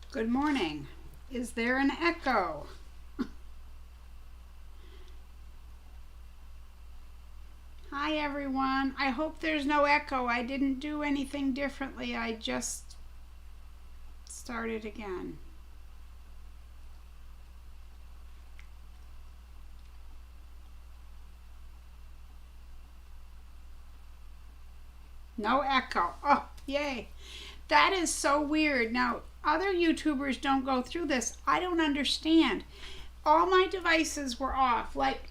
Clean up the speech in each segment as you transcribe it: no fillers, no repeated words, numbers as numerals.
Good morning. Is there an echo? Hi everyone. I hope there's no echo. I didn't do anything differently. I just started again. No echo. Oh, yay. That is so weird. Now, other YouTubers don't go through this. I don't understand. All my devices were off. Like,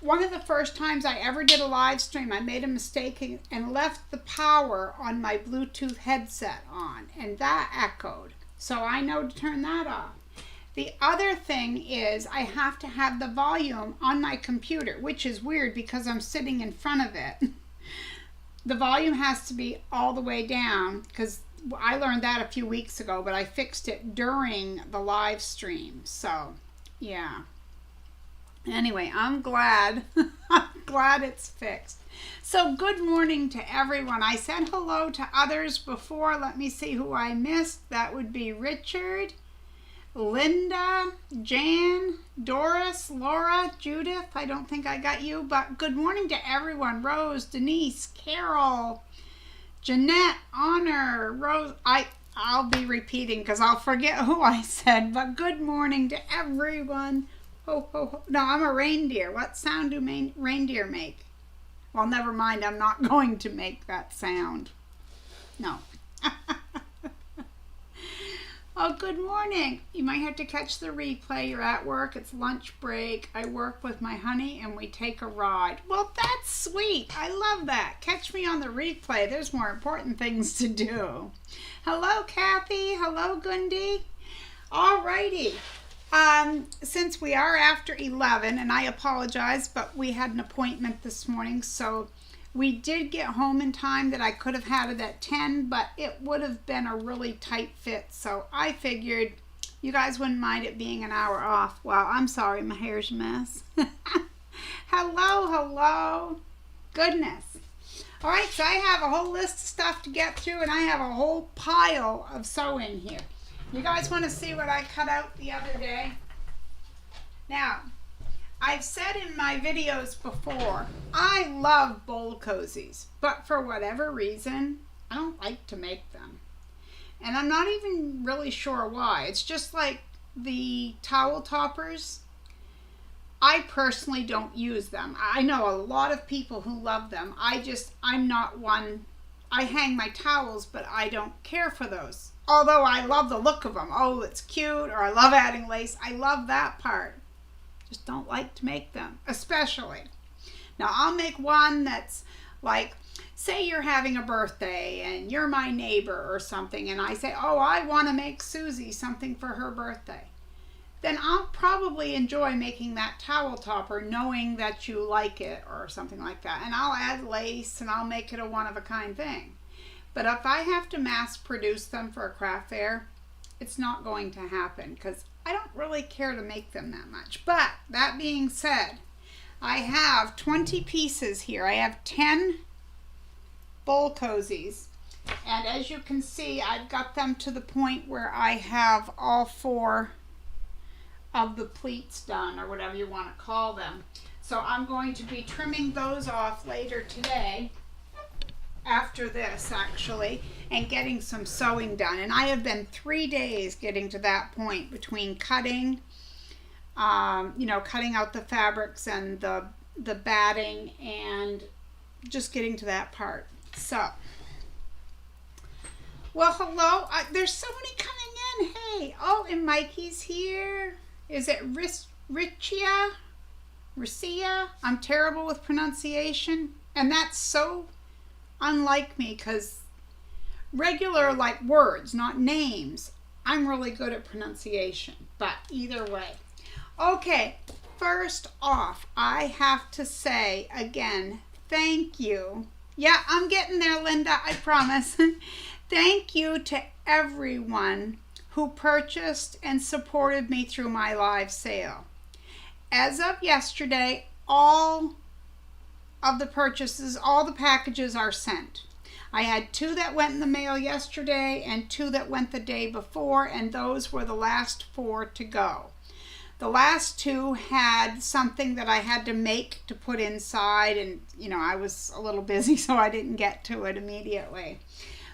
one of the first times I ever did a live stream, I made a mistake and left the power on my Bluetooth headset on, and that echoed. So I know to turn that off. The other thing is I have to have the volume on my computer, which is weird because I'm sitting in front of it. The volume has to be all the way down because I learned that a few weeks ago, but I fixed it during the live stream. So, yeah. Anyway, I'm glad. I'm glad it's fixed. So, good morning to everyone. I said hello to others before. Let me see who I missed. That would be Richard, Linda, Jan, Doris, Laura, Judith. I don't think I got you, but good morning to everyone. Rose, Denise, Carol, Jeanette, Honor, Rose. I'll be repeating because I'll forget who I said, but good morning to everyone. Ho, ho, ho. No, I'm a reindeer. What sound do reindeer make? Well, never mind. I'm not going to make that sound. No. Oh, good morning. You might have to catch the replay. You're at work. It's lunch break. I work with my honey and we take a ride. Well, that's sweet. I love that. Catch me on the replay. There's more important things to do. Hello, Kathy. Hello, Gundi. All righty. Since we are after 11, and I apologize, but we had an appointment this morning, so we did get home in time that I could have had it at 10, but it would have been a really tight fit, so I figured you guys wouldn't mind it being an hour off. Well, I'm sorry, my hair's a mess. Hello. Goodness. All right, so I have a whole list of stuff to get through, and I have a whole pile of sewing here. You guys want to see what I cut out the other day? Now, I've said in my videos before, I love bowl cozies, but for whatever reason, I don't like to make them. And I'm not even really sure why. It's just like the towel toppers. I personally don't use them. I know a lot of people who love them. I'm not one. I hang my towels, but I don't care for those. Although I love the look of them. Oh, it's cute, or I love adding lace. I love that part. Just don't like to make them, especially. Now, I'll make one that's like, say you're having a birthday and you're my neighbor or something, and I say, oh, I want to make Susie something for her birthday. Then I'll probably enjoy making that towel topper knowing that you like it or something like that. And I'll add lace and I'll make it a one-of-a-kind thing. But if I have to mass produce them for a craft fair, it's not going to happen because I don't really care to make them that much. But that being said, I have 20 pieces here. I have 10 bowl cozies. And as you can see, I've got them to the point where I have all 4 of the pleats done, or whatever you want to call them. So I'm going to be trimming those off later today, after this actually, and getting some sewing done. And I have been 3 days getting to that point between cutting, cutting out the fabrics and the batting and just getting to that part. So, well, hello. There's so many coming in. Hey, oh, and Mikey's here. Is it Richia? I'm terrible with pronunciation, and that's so unlike me because regular like words, not names, I'm really good at pronunciation, but either way. Okay, first off, I have to say again, thank you. Yeah, I'm getting there, Linda, I promise. Thank you to everyone who purchased and supported me through my live sale. As of yesterday, all of the purchases, all the packages are sent. I had 2 that went in the mail yesterday and 2 that went the day before, and those were the last 4 to go. The last 2 had something that I had to make to put inside, and I was a little busy, so I didn't get to it immediately.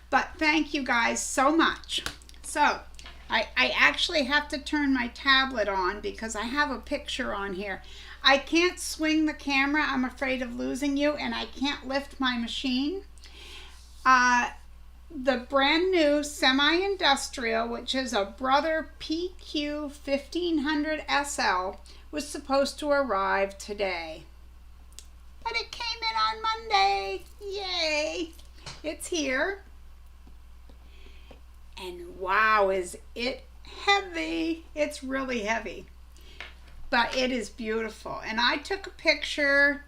But thank you guys so much. So I actually have to turn my tablet on because I have a picture on here. I can't swing the camera. I'm afraid of losing you, and I can't lift my machine. The brand new semi-industrial, which is a Brother PQ 1500 SL, was supposed to arrive today. But it came in on Monday. Yay! It's here. And wow, is it heavy. It's really heavy. But it is beautiful. And I took a picture,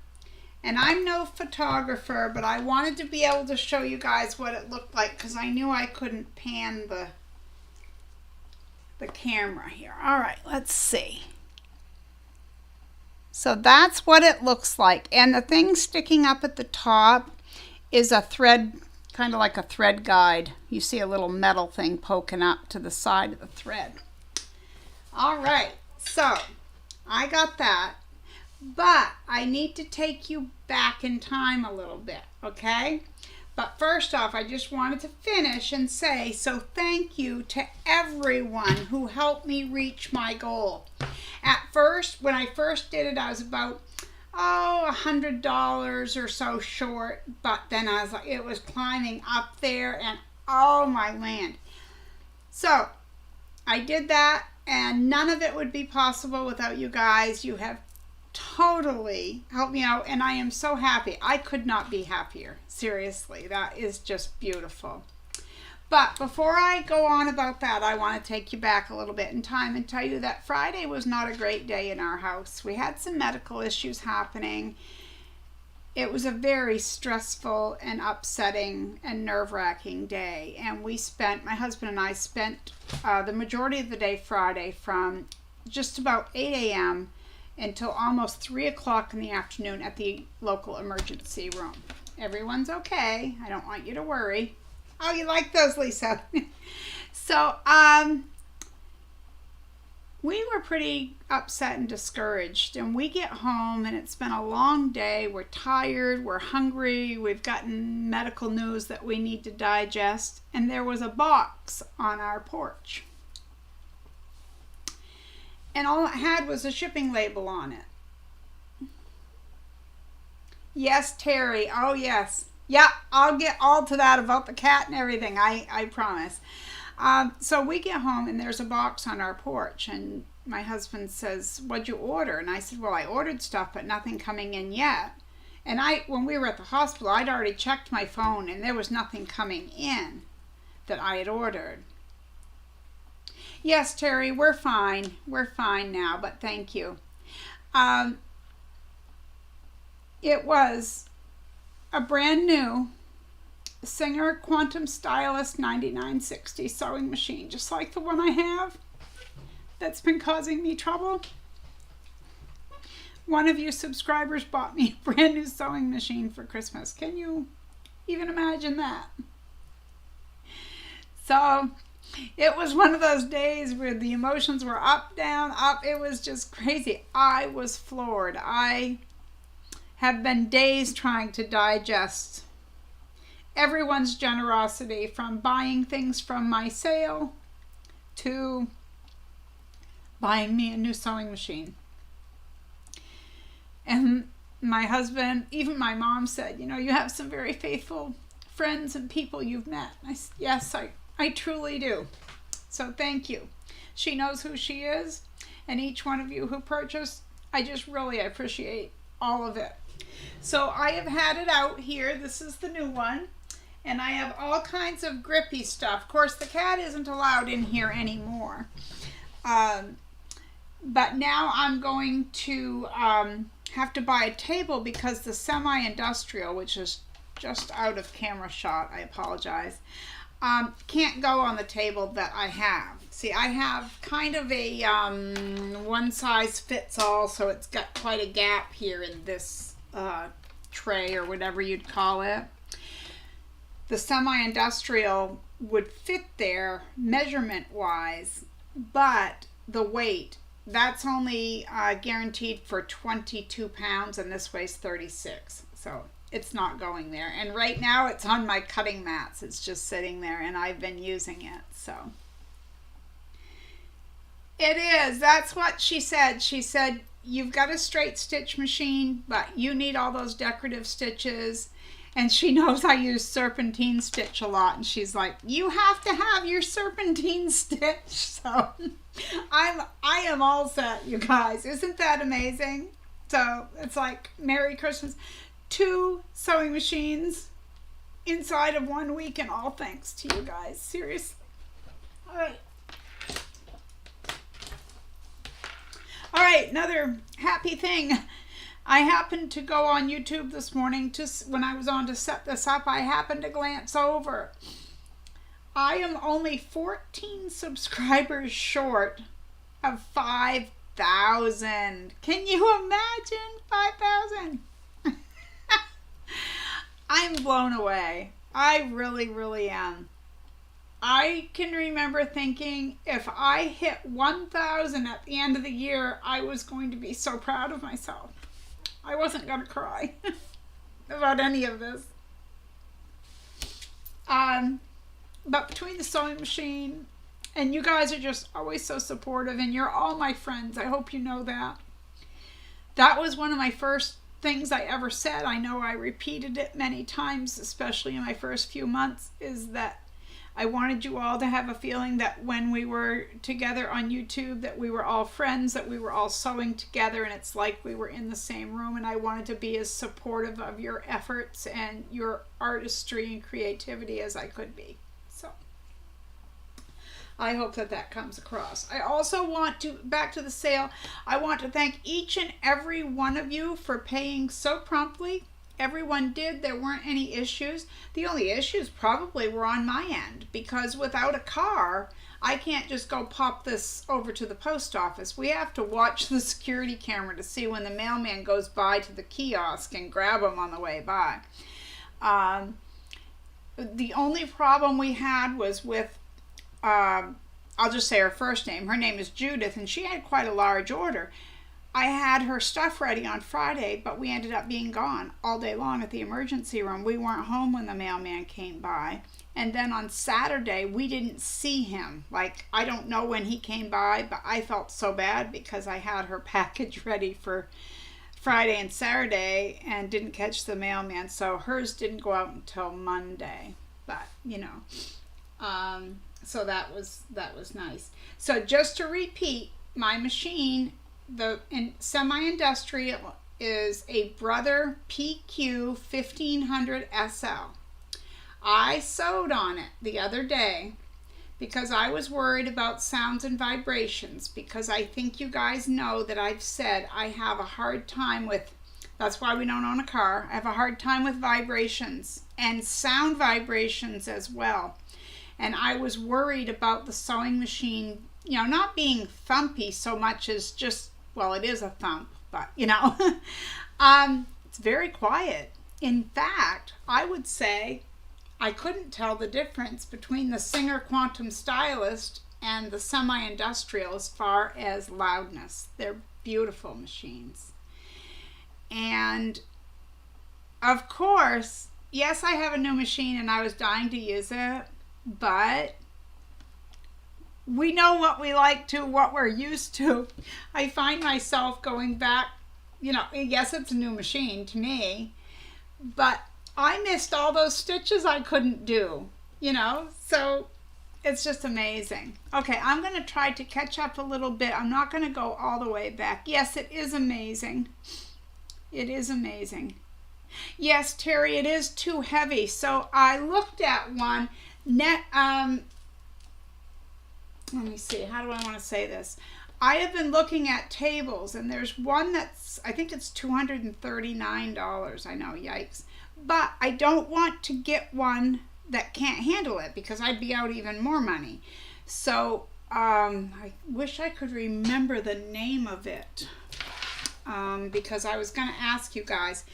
and I'm no photographer, but I wanted to be able to show you guys what it looked like because I knew I couldn't pan the camera here. All right, let's see. So that's what it looks like. And the thing sticking up at the top is a thread, kind of like a thread guide. You see a little metal thing poking up to the side of the thread. All right, so I got that, but I need to take you back in time a little bit, okay? But first off, I just wanted to finish and say, so thank you to everyone who helped me reach my goal. At first, when I first did it, I was about, $100 or so short, but then I was like, it was climbing up there, and oh my land. So I did that, and none of it would be possible without you guys. You have totally helped me out, and I am so happy. I could not be happier. Seriously, that is just beautiful. But before I go on about that, I want to take you back a little bit in time and tell you that Friday was not a great day in our house. We had some medical issues happening. It was a very stressful and upsetting and nerve-wracking day, and my husband and I spent the majority of the day Friday from just about 8 a.m. until almost 3 o'clock in the afternoon at the local emergency room. Everyone's okay. I don't want you to worry. Oh, you like those, Lisa? So, we were pretty upset and discouraged, and we get home and it's been a long day. We're tired, we're hungry, we've gotten medical news that we need to digest, and there was a box on our porch. And all it had was a shipping label on it. Yes, Terry. Oh, yes. Yeah, I'll get all to that about the cat and everything, I promise. So we get home and there's a box on our porch, and my husband says, "What'd you order?" And I said, "Well, I ordered stuff, but nothing coming in yet." And when we were at the hospital, I'd already checked my phone and there was nothing coming in that I had ordered. Yes, Terry, we're fine. We're fine now, but thank you. It was a brand new Singer Quantum Stylus 9960 sewing machine, just like the one I have that's been causing me trouble. One of you subscribers bought me a brand new sewing machine for Christmas. Can you even imagine that? So it was one of those days where the emotions were up, down, up. It was just crazy. I was floored. I have been days trying to digest everyone's generosity, from buying things from my sale to buying me a new sewing machine. And my husband, even my mom said, you have some very faithful friends and people you've met. I said, yes, I truly do. So thank you. She knows who she is, and each one of you who purchased, I just really appreciate all of it. So I have had it out here. This is the new one. And I have all kinds of grippy stuff. Of course, the cat isn't allowed in here anymore. But now I'm going to have to buy a table because the semi-industrial, which is just out of camera shot, I apologize, can't go on the table that I have. See, I have kind of a one size fits all, so it's got quite a gap here in this tray or whatever you'd call it. the semi-industrial would fit there measurement-wise, but the weight, that's only guaranteed for 22 pounds, and this weighs 36. So it's not going there. And right now it's on my cutting mats. It's just sitting there, and I've been using it. So it is. That's what she said. She said, you've got a straight stitch machine, but you need all those decorative stitches. And she knows I use serpentine stitch a lot. And she's like, you have to have your serpentine stitch. So I am all set, you guys. Isn't that amazing? So it's like Merry Christmas. 2 sewing machines inside of 1 week, and all thanks to you guys. Seriously. All right. All right, another happy thing. I happened to go on YouTube this morning, when I was on to set this up, I happened to glance over. I am only 14 subscribers short of 5,000. Can you imagine 5,000? I'm blown away. I really, really am. I can remember thinking if I hit 1,000 at the end of the year, I was going to be so proud of myself. I wasn't going to cry about any of this. But between the sewing machine, and you guys are just always so supportive, and you're all my friends. I hope you know that. That was one of my first things I ever said. I know I repeated it many times, especially in my first few months, is that I wanted you all to have a feeling that when we were together on YouTube, that we were all friends, that we were all sewing together, and it's like we were in the same room, and I wanted to be as supportive of your efforts and your artistry and creativity as I could be. So I hope that that comes across. I also want to, back to the sale, I want to thank each and every one of you for paying so promptly. Everyone did. There weren't any issues. The only issues probably were on my end, because without a car, I can't just go pop this over to the post office. We have to watch the security camera to see when the mailman goes by to the kiosk and grab them on the way by. The only problem we had was with, I'll just say her first name. Her name is Judith, and she had quite a large order. I had her stuff ready on Friday, but we ended up being gone all day long at the emergency room. We weren't home when the mailman came by. And then on Saturday, we didn't see him. Like, I don't know when he came by, but I felt so bad because I had her package ready for Friday and Saturday and didn't catch the mailman. So hers didn't go out until Monday. But, you know, so that was nice. So just to repeat, my machine, the semi-industrial, is a Brother PQ 1500 SL. I sewed on it the other day because I was worried about sounds and vibrations, because I think you guys know that I've said I have a hard time with, that's why we don't own a car, I have a hard time with vibrations and sound vibrations as well. And I was worried about the sewing machine, you know, not being thumpy so much as just, well, it is a thump, but, you know, it's very quiet. In fact, I would say I couldn't tell the difference between the Singer Quantum Stylist and the semi-industrial as far as loudness. They're beautiful machines. And, of course, yes, I have a new machine and I was dying to use it, but we know what we like to, what we're used to. I find myself going back, you know, yes, it's a new machine to me, but I missed all those stitches I couldn't do, you know, so it's just amazing. Okay, I'm going to try to catch up a little bit. I'm not going to go all the way back. Yes, it is amazing. It is amazing. Yes, Terry, it is too heavy. So I looked at one net, let me see, how do I want to say this? I have been looking at tables, and there's one that's, I think it's $239. I know, yikes. But I don't want to get one that can't handle it, because I'd be out even more money. So I wish I could remember the name of it, because I was going to ask you guys.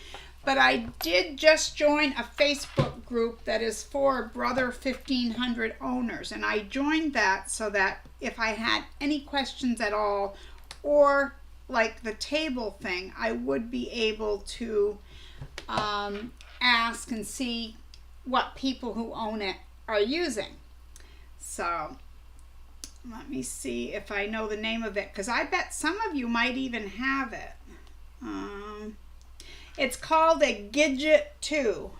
But I did just join a Facebook group that is for Brother 1500 owners. And I joined that so that if I had any questions at all, or like the table thing, I would be able to ask and see what people who own it are using. So let me see if I know the name of it, because I bet some of you might even have it. It's called a Gidget 2.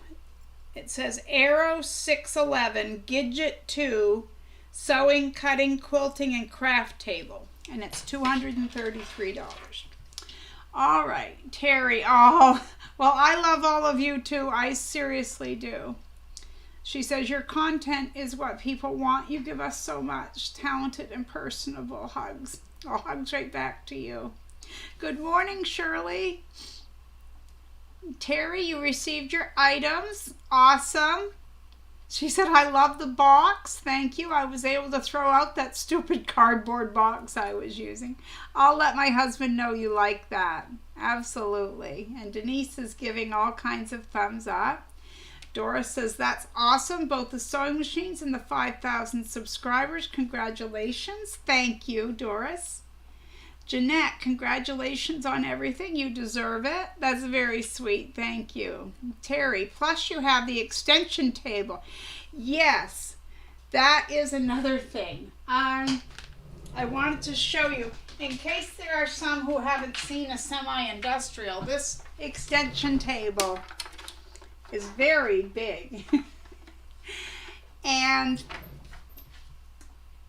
It says Arrow 611 Gidget 2 Sewing, Cutting, Quilting, and Craft Table. And it's $233. All right, Terry. Oh, well, I love all of you too. I seriously do. She says, your content is what people want. You give us so much. Talented and personable. Hugs. I'll hugs right back to you. Good morning, Shirley. Terry, you received your items. Awesome. She said, I love the box. Thank you. I was able to throw out that stupid cardboard box I was using. I'll let my husband know you like that. Absolutely. And Denise is giving all kinds of thumbs up. Doris says, that's awesome. Both the sewing machines and the 5,000 subscribers. Congratulations. Thank you, Doris. Jeanette, congratulations on everything. You deserve it. That's very sweet. Thank you. Terry, plus you have the extension table. Yes, that is another thing. I wanted to show you, in case there are some who haven't seen a semi-industrial, this extension table is very big. And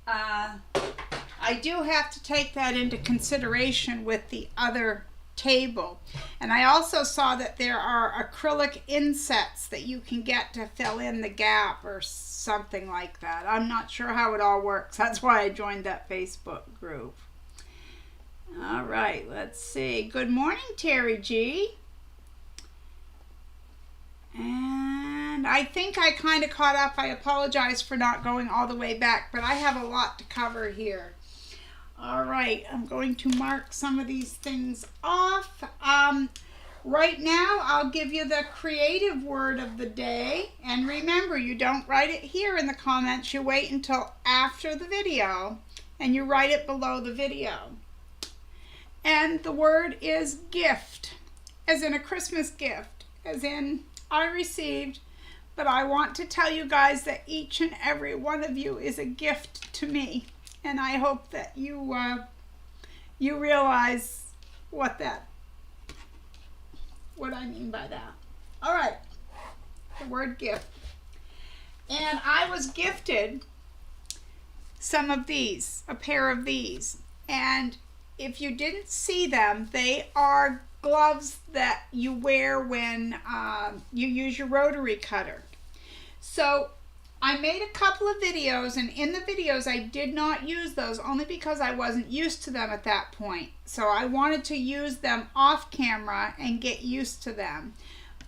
I do have to take that into consideration with the other table. And I also saw that there are acrylic insets that you can get to fill in the gap or something like that. I'm not sure how it all works. That's why I joined that Facebook group. All right, let's see. Good morning, Terry G. And I think I kind of caught up. I apologize for not going all the way back, but I have a lot to cover here. All right, I'm going to mark some of these things off. Right now, I'll give you the creative word of the day. And remember, you don't write it here in the comments. You wait until after the video, and you write it below the video. And the word is gift, as in a Christmas gift, as in I received. But I want to tell you guys that each and every one of you is a gift to me. And I hope that you realize what I mean by that. All right, the word gift. And I was gifted some of these, a pair of these. And if you didn't see them, they are gloves that you wear when you use your rotary cutter. So I made a couple of videos, and in the videos I did not use those only because I wasn't used to them at that point. So I wanted to use them off camera and get used to them.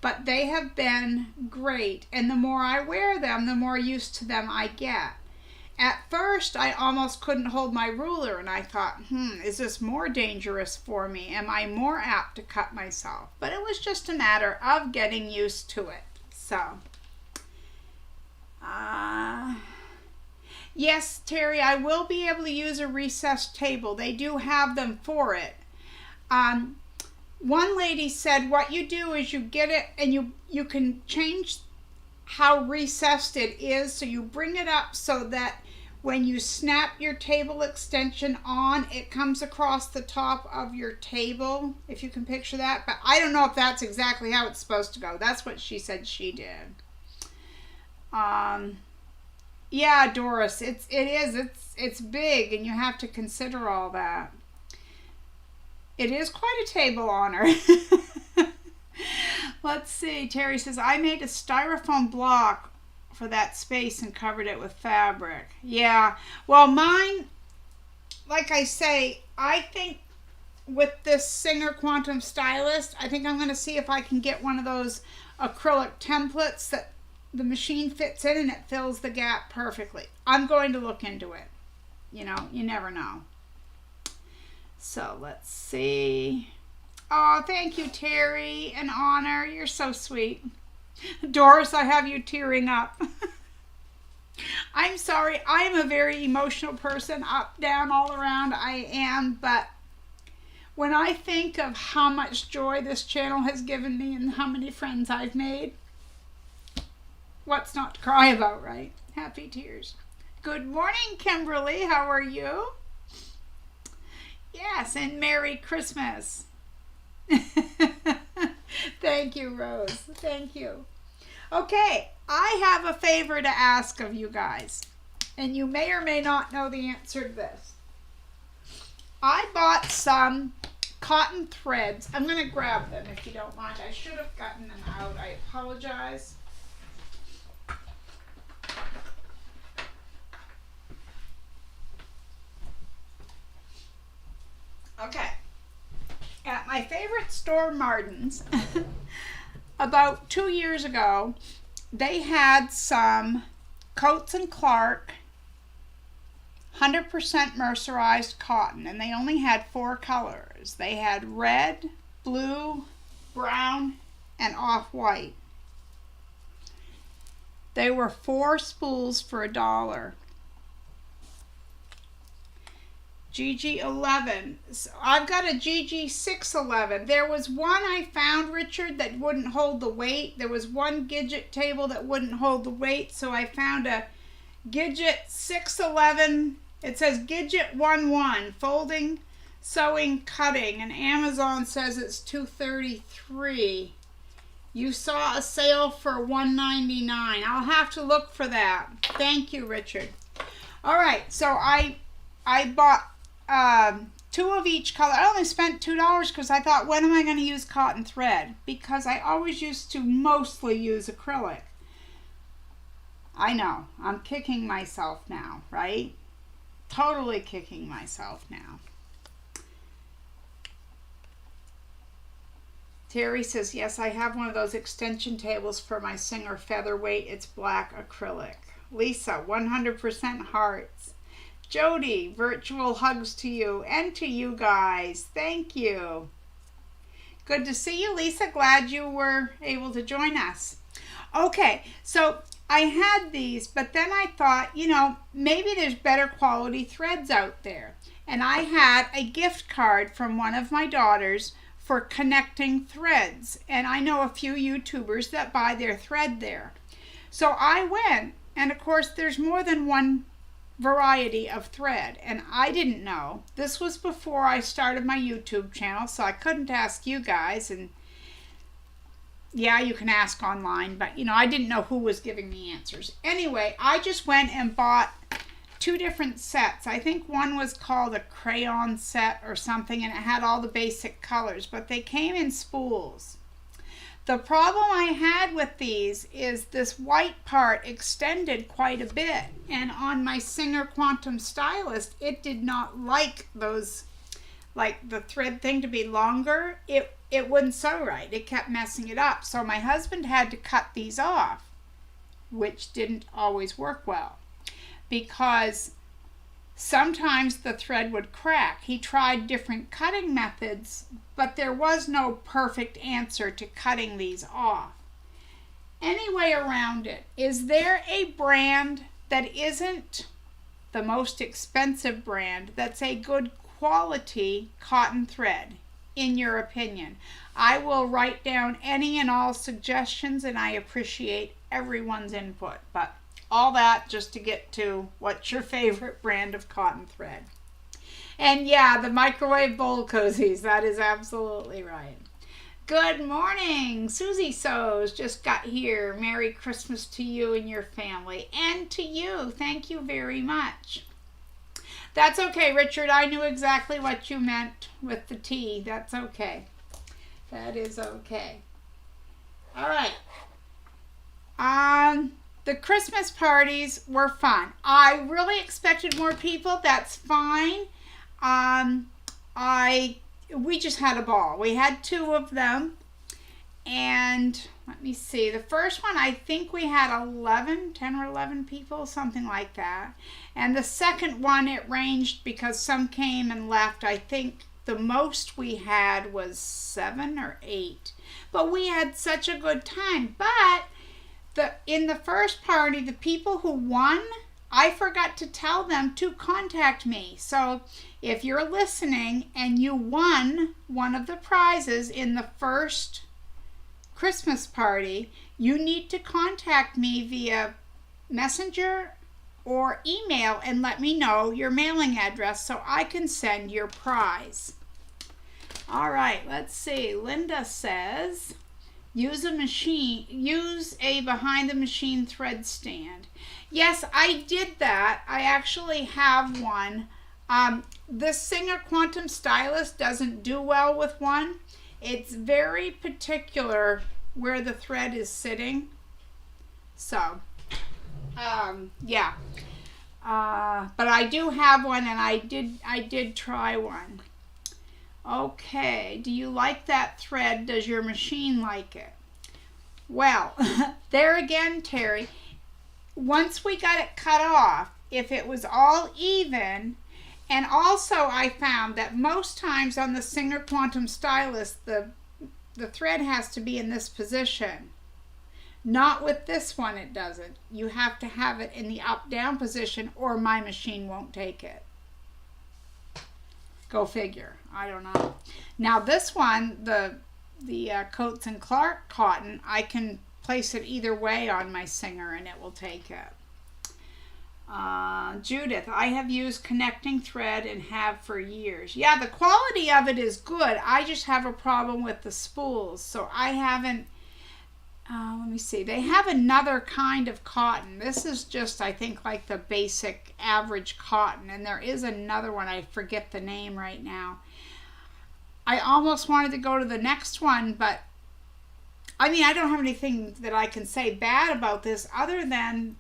But they have been great, and the more I wear them, the more used to them I get. At first, I almost couldn't hold my ruler, and I thought, is this more dangerous for me? Am I more apt to cut myself? But it was just a matter of getting used to it. So yes, Terry, I will be able to use a recessed table. They do have them for it. One lady said what you do is you get it and you can change how recessed it is. So you bring it up so that when you snap your table extension on, it comes across the top of your table, if you can picture that. But I don't know if that's exactly how it's supposed to go. That's what she said she did. Yeah, Doris, it's big, and you have to consider all that. It is quite a table honor. Let's see. Terry says, I made a styrofoam block for that space and covered it with fabric. Yeah, well, mine, like I say, I think with this Singer Quantum Stylist, I think I'm going to see if I can get one of those acrylic templates that the machine fits in and it fills the gap perfectly. I'm going to look into it. You know, you never know. So let's see. Oh, thank you, Terry and Honor. You're so sweet. Doris, I have you tearing up. I'm sorry. I'm a very emotional person, up, down, all around. I am, but when I think of how much joy this channel has given me and how many friends I've made, what's not to cry about, right? Happy tears. Good morning, Kimberly. How are you? Yes, and Merry Christmas. Thank you, Rose. Thank you. Okay, I have a favor to ask of you guys, and you may or may not know the answer to this. I bought some cotton threads. I'm going to grab them if you don't mind. I should have gotten them out. I apologize. Okay. At my favorite store, Martin's, about 2 years ago, they had some Coats & Clark 100% mercerized cotton, and they only had 4 colors. They had red, blue, brown, and off-white. They were 4 spools for $1. GG11. So I've got a GG611. There was one I found, Richard, that wouldn't hold the weight. There was one Gidget table that wouldn't hold the weight, so I found a Gidget 611. It says Gidget 11, folding, sewing, cutting, and Amazon says it's $233. You saw a sale for $199. I'll have to look for that. Thank you, Richard. All right, so I bought 2 of each color. I only spent $2 because I thought, when am I going to use cotton thread? Because I always used to mostly use acrylic. I know, I'm kicking myself now, right? Totally kicking myself now. Terry says, yes, I have one of those extension tables for my Singer featherweight. It's black acrylic. Lisa, 100% hearts. Jody, virtual hugs to you and to you guys. Thank you. Good to see you, Lisa. Glad you were able to join us. Okay, so I had these, but then I thought, you know, maybe there's better quality threads out there. And I had a gift card from one of my daughters for connecting threads. And I know a few YouTubers that buy their thread there. So I went, and of course there's more than one variety of thread, and I didn't know. This was before I started my YouTube channel, so I couldn't ask you guys, and yeah, you can ask online, but you know, I didn't know who was giving me answers. Anyway, I just went and bought 2 different sets. I think one was called a crayon set or something, and it had all the basic colors, but they came in spools. The problem I had with these is this white part extended quite a bit, and on my Singer Quantum Stylist, it did not like those, like the thread thing to be longer. It wouldn't sew right. It kept messing it up. So my husband had to cut these off, which didn't always work well, because sometimes the thread would crack. He tried different cutting methods, but there was no perfect answer to cutting these off. Any way around it, is there a brand that isn't the most expensive brand that's a good quality cotton thread, in your opinion? I will write down any and all suggestions, and I appreciate everyone's input, but all that just to get to what's your favorite brand of cotton thread. And yeah, the microwave bowl cozies, that is absolutely right. Good morning. Susie Sews just got here. Merry Christmas to you and your family, and to you. Thank you very much. That's okay, Richard. I knew exactly what you meant with the tea. That's okay. That is okay. All right. The Christmas parties were fun. I really expected more people. That's fine. We just had a ball. We had 2 of them, and let me see. The first one, I think we had 10 or 11 people, something like that. And the second one, it ranged because some came and left. I think the most we had was 7 or 8. But we had such a good time. But in the first party, the people who won, I forgot to tell them to contact me. So if you're listening and you won one of the prizes in the first Christmas party, you need to contact me via Messenger or email and let me know your mailing address so I can send your prize. All right, let's see. Linda says, use a behind the machine thread stand. Yes, I did that. I actually have one. This Singer Quantum Stylus doesn't do well with one. It's very particular where the thread is sitting. So, yeah. But I do have one, and I did try one. Okay, do you like that thread? Does your machine like it? Well, there again, Terry, once we got it cut off, if it was all even, and also I found that most times on the Singer Quantum Stylus, the thread has to be in this position. Not with this one, it doesn't. You have to have it in the up-down position or my machine won't take it. Go figure. I don't know. Now this one, the Coates and Clark cotton, I can place it either way on my Singer and it will take it. Judith, I have used connecting thread and have for years. Yeah, the quality of it is good. I just have a problem with the spools, so I haven't. Let me see. They have another kind of cotton. This is just, I think, like the basic average cotton, and there is another one. I forget the name right now. I almost wanted to go to the next one, but I mean, I don't have anything that I can say bad about this other than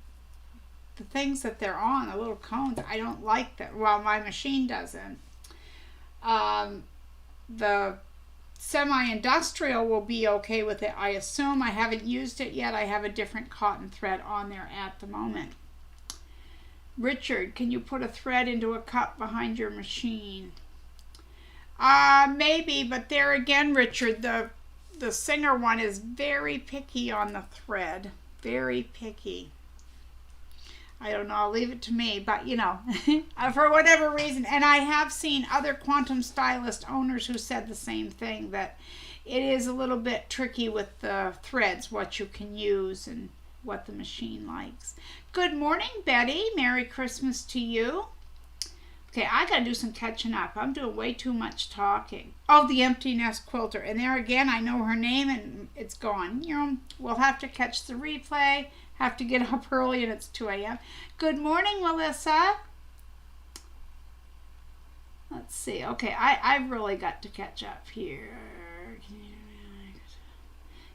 the things that they're on, the little cones. I don't like that. Well, my machine doesn't. The semi-industrial will be okay with it, I assume. I haven't used it yet. I have a different cotton thread on there at the moment. Richard, can you put a thread into a cup behind your machine? Maybe, but there again, Richard, the Singer one is very picky on the thread. Very picky. I don't know, I'll leave it to me, but you know, for whatever reason, and I have seen other Quantum Stylist owners who said the same thing, that it is a little bit tricky with the threads, what you can use and what the machine likes. Good morning, Betty. Merry Christmas to you. Okay, I gotta do some catching up. I'm doing way too much talking. Oh, the Empty Nest Quilter, and there again, I know her name and it's gone. You know, we'll have to catch the replay. Have to get up early and it's 2 a.m. Good morning, Melissa. Let's see. Okay, I've really got to catch up here.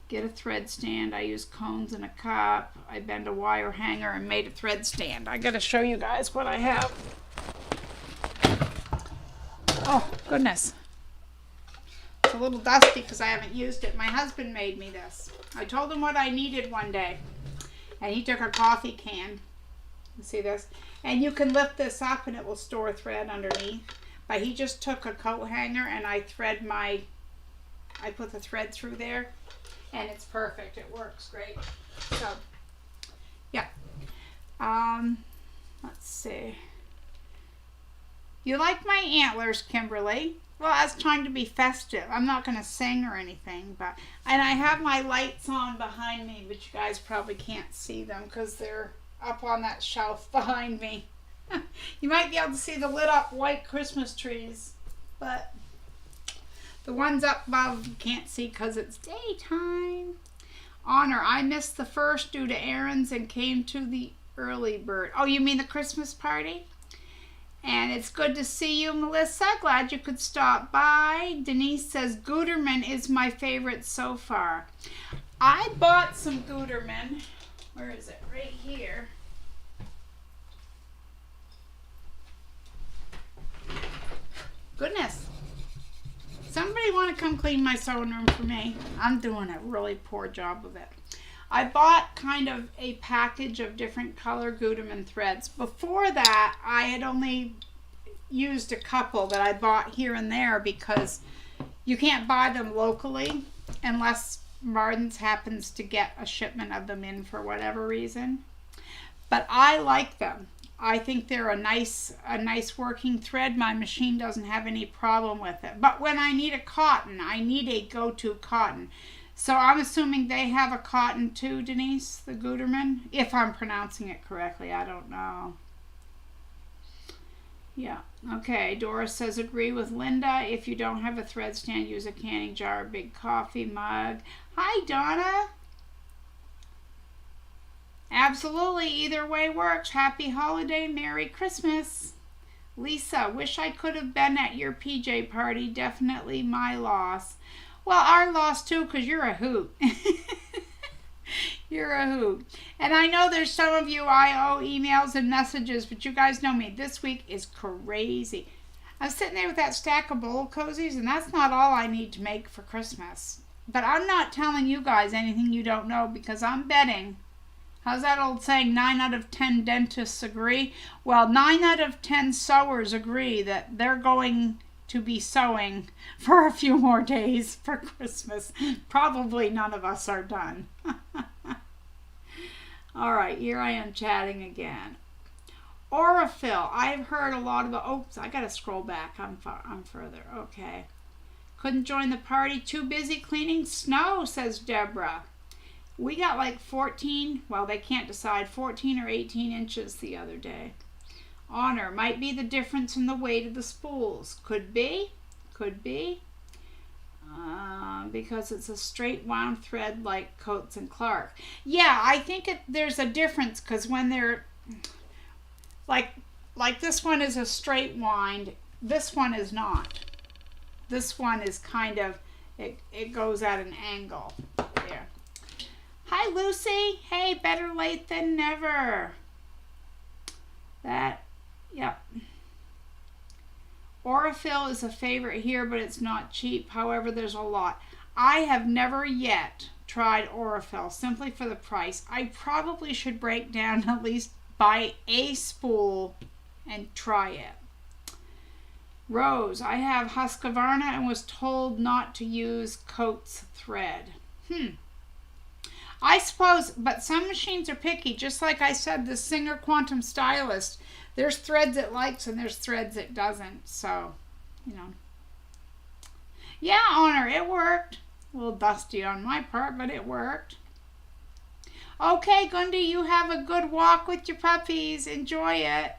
Get a thread stand. I use cones in a cup. I bend a wire hanger and made a thread stand. I got to show you guys what I have. Oh, goodness. It's a little dusty because I haven't used it. My husband made me this. I told him what I needed one day. And he took a coffee can. You see this? And you can lift this up and it will store thread underneath. But he just took a coat hanger and I put the thread through there. And it's perfect. It works great. So, yeah. Let's see. You like my antlers, Kimberly? Well, I was trying to be festive. I'm not going to sing or anything, and I have my lights on behind me, but you guys probably can't see them because they're up on that shelf behind me. You might be able to see the lit up white Christmas trees, but the ones up above you can't see because it's daytime. Honor, I missed the first due to errands and came to the early bird. Oh, you mean the Christmas party? And it's good to see you, Melissa. Glad you could stop by. Denise says, Gutermann is my favorite so far. I bought some Gutermann. Where is it? Right here. Goodness. Somebody want to come clean my sewing room for me? I'm doing a really poor job of it. I bought kind of a package of different color Gutermann threads. Before that, I had only used a couple that I bought here and there because you can't buy them locally unless Martin's happens to get a shipment of them in for whatever reason. But I like them. I think they're a nice working thread. My machine doesn't have any problem with it. But when I need a cotton, I need a go-to cotton. So I'm assuming they have a cotton too, Denise, the Gutermann, if I'm pronouncing it correctly. I don't know. Yeah. Okay. Doris says, agree with Linda. If you don't have a thread stand, use a canning jar or big coffee mug. Hi, Donna. Absolutely. Either way works. Happy holiday. Merry Christmas. Lisa, wish I could have been at your PJ party. Definitely my loss. Well, our loss too, because you're a hoot. You're a hoot. And I know there's some of you I owe emails and messages, but you guys know me. This week is crazy. I'm sitting there with that stack of bowl cozies, and that's not all I need to make for Christmas. But I'm not telling you guys anything you don't know because I'm betting. How's that old saying, 9 out of 10 dentists agree? Well, 9 out of 10 sewers agree that they're going to be sewing for a few more days for Christmas. Probably none of us are done. All right, here I am chatting again. Aurifil, I've heard a lot about, oops, I gotta scroll back, I'm further, okay. Couldn't join the party, too busy cleaning snow, says Deborah. We got like 14, well, they can't decide, 14 or 18 inches the other day. Honor, might be the difference in the weight of the spools. Could be. Because it's a straight wound thread like Coates and Clark. Yeah, I think there's a difference because when they're like this one is a straight wind, this one is not. This one is kind of, it goes at an angle. There. Hi, Lucy. Hey, better late than never. Yep. Aurifil is a favorite here, but it's not cheap. However, there's a lot. I have never yet tried Aurifil simply for the price. I probably should break down at least buy a spool and try it. Rose, I have Husqvarna and was told not to use Coates thread. I suppose, but some machines are picky. Just like I said, the Singer Quantum Stylist, there's threads it likes and there's threads it doesn't. So, you know. Yeah, Honor, it worked. A little dusty on my part, but it worked. Okay, Gundy, you have a good walk with your puppies. Enjoy it.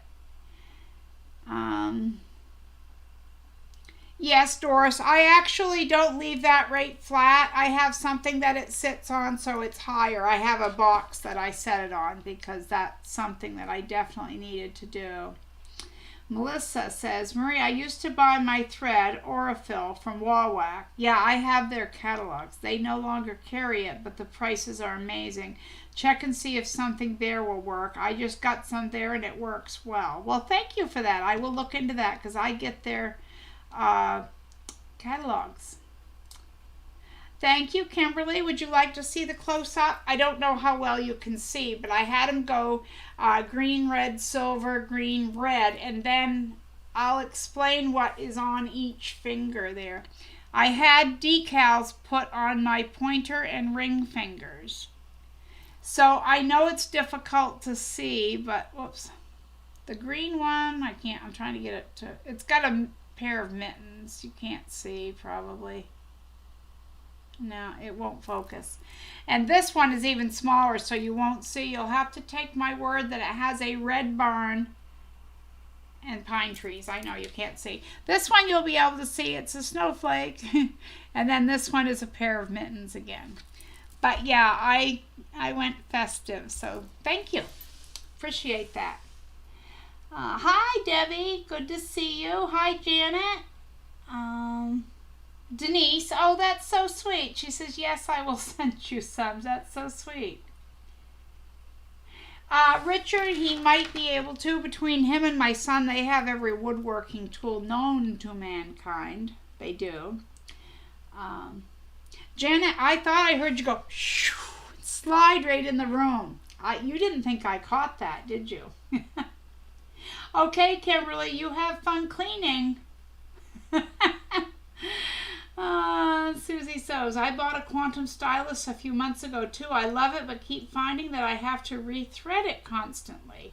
Yes, Doris, I actually don't leave that rate flat. I have something that it sits on so it's higher. I have a box that I set it on because that's something that I definitely needed to do. Melissa says, Marie, I used to buy my thread, Aurifil, from Wawac. Yeah, I have their catalogs. They no longer carry it, but the prices are amazing. Check and see if something there will work. I just got some there and it works well. Well, thank you for that. I will look into that because I get their catalogs. Thank you, Kimberly. Would you like to see the close-up? I don't know how well you can see, but I had them go green, red, silver, green, red, and then I'll explain what is on each finger there. I had decals put on my pointer and ring fingers. So I know it's difficult to see, but whoops. The green one, I'm trying to get it to, it's got a pair of mittens. You can't see probably. No, it won't focus. And this one is even smaller, so you won't see. You'll have to take my word that it has a red barn and pine trees. I know you can't see. This one you'll be able to see. It's a snowflake. And then this one is a pair of mittens again. But yeah, I went festive, so thank you. Appreciate that. Hi, Debbie. Good to see you. Hi, Janet. Denise. Oh, that's so sweet. She says, yes, I will send you some. That's so sweet. Richard, he might be able to. Between him and my son, they have every woodworking tool known to mankind. They do. Janet, I thought I heard you go, shoo, slide right in the room. You didn't think I caught that, did you? Okay, Kimberly, you have fun cleaning. Susie sews. I bought a quantum stylus a few months ago too. I love it, but keep finding that I have to rethread it constantly.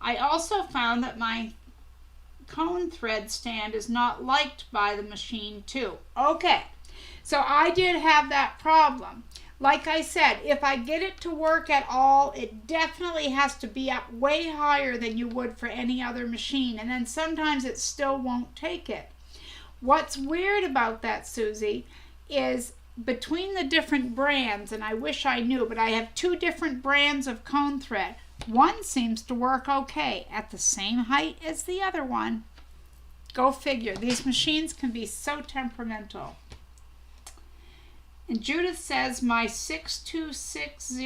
I also found that my cone thread stand is not liked by the machine too. Okay, so I did have that problem. Like I said, if I get it to work at all, it definitely has to be up way higher than you would for any other machine, and then sometimes it still won't take it. What's weird about that, Susie, is between the different brands, and I wish I knew, but I have 2 different brands of cone thread. One seems to work okay at the same height as the other one. Go figure. These machines can be so temperamental. And Judith says my 6260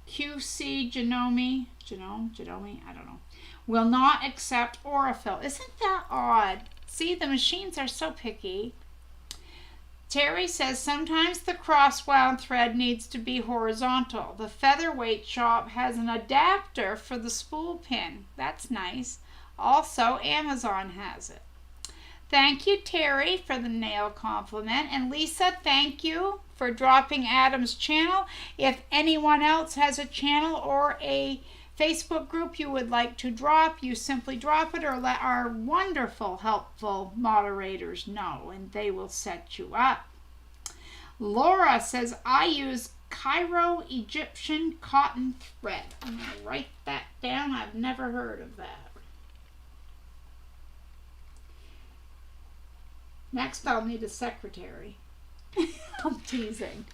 QC Genome, I don't know, will not accept Aurifil. Isn't that odd? See, the machines are so picky. Terry says sometimes the cross-wound thread needs to be horizontal. The featherweight shop has an adapter for the spool pin. That's nice. Also, Amazon has it. Thank you, Terry, for the nail compliment. And Lisa, thank you for dropping Adam's channel. If anyone else has a channel or a Facebook group you would like to drop, you simply drop it or let our wonderful, helpful moderators know, and they will set you up. Laura says, I use Cairo Egyptian cotton thread. I'm going to write that down. I've never heard of that. Next, I'll need a secretary. I'm teasing.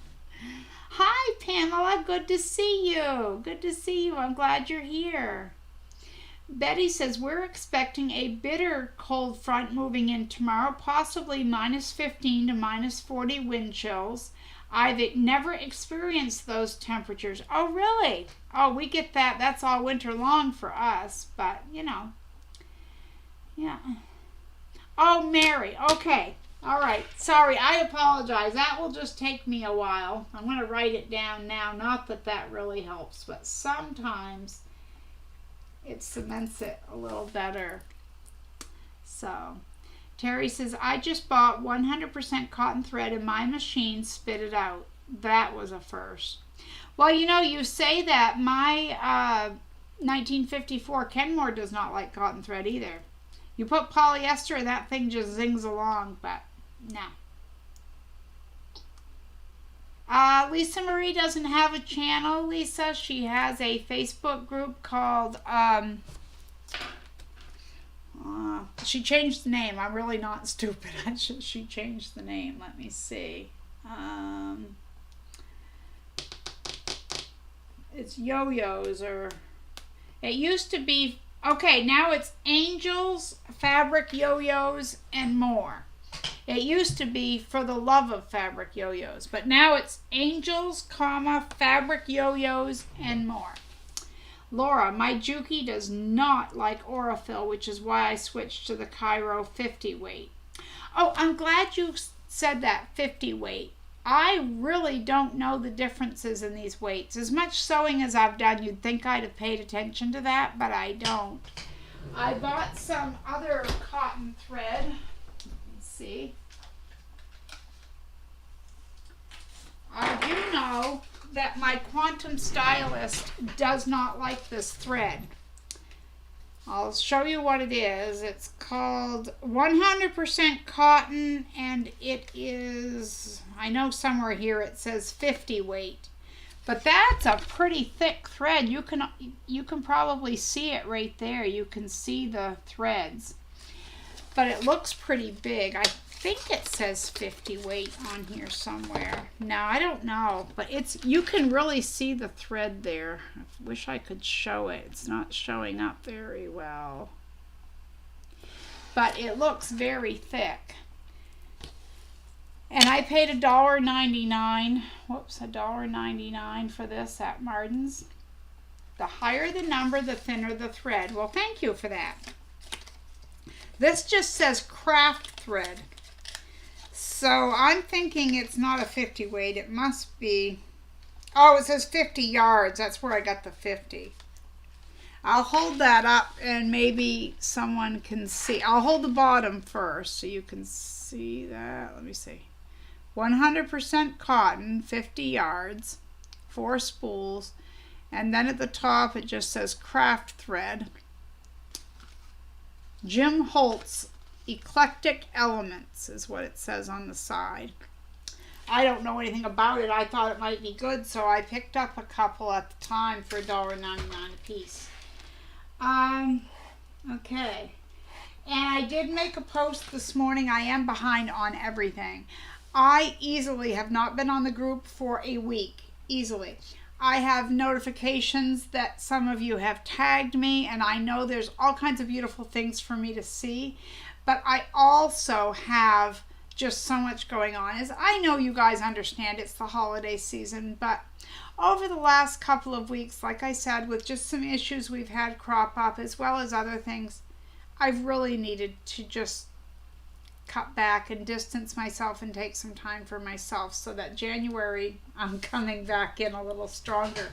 Hi, Pamela. Good to see you. Good to see you. I'm glad you're here. Betty says, we're expecting a bitter cold front moving in tomorrow, possibly -15 to -40 wind chills. I've never experienced those temperatures. Oh, really? Oh, we get that. That's all winter long for us, but, you know. Yeah. Oh, Mary. Okay. All right. Sorry. I apologize. That will just take me a while. I'm going to write it down now. Not that that really helps, but sometimes it cements it a little better. So, Terry says, I just bought 100% cotton thread and my machine spit it out. That was a first. Well, you know, you say that. My 1954 Kenmore does not like cotton thread either. You put polyester and that thing just zings along, but no. Lisa Marie doesn't have a channel, Lisa. She has a Facebook group called, she changed the name. I'm really not stupid. She changed the name. Let me see. It's Yo-Yos, or it used to be, okay, now it's Angels, Fabric Yo-Yos, and more. It used to be For the Love of Fabric Yo-Yos, but now it's Angels, Fabric Yo-Yos, and more. Laura, my Juki does not like Aurifil, which is why I switched to the Cairo 50 weight. Oh, I'm glad you said that 50 weight. I really don't know the differences in these weights. As much sewing as I've done, you'd think I'd have paid attention to that, but I don't. I bought some other cotton thread. Let's see. I do know that my quantum stylist does not like this thread. I'll show you what it is. It's called 100% cotton, and it is, I know somewhere here it says 50 weight, but that's a pretty thick thread. You can probably see it right there. You can see the threads, but it looks pretty big. I think it says 50 weight on here somewhere. No, I don't know, but you can really see the thread there. I wish I could show it. It's not showing up very well, but it looks very thick. And I paid $1.99. Whoops, $1.99 for this at Martin's. The higher the number, the thinner the thread. Well, thank you for that. This just says craft thread. So I'm thinking it's not a 50 weight. It must be, oh, it says 50 yards. That's where I got the 50. I'll hold that up and maybe someone can see. I'll hold the bottom first so you can see that. Let me see. 100% cotton, 50 yards, 4 spools, and then at the top it just says craft thread. Jim Holt's Eclectic Elements is what it says on the side. I don't know anything about it. I thought it might be good, so I picked up a couple at the time for $1.99 a piece. Okay. And I did make a post this morning. I am behind on everything. I easily have not been on the group for a week. Easily. I have notifications that some of you have tagged me, and I know there's all kinds of beautiful things for me to see. But I also have just so much going on. As I know you guys understand, it's the holiday season, but over the last couple of weeks, like I said, with just some issues we've had crop up as well as other things, I've really needed to just cut back and distance myself and take some time for myself so that January I'm coming back in a little stronger.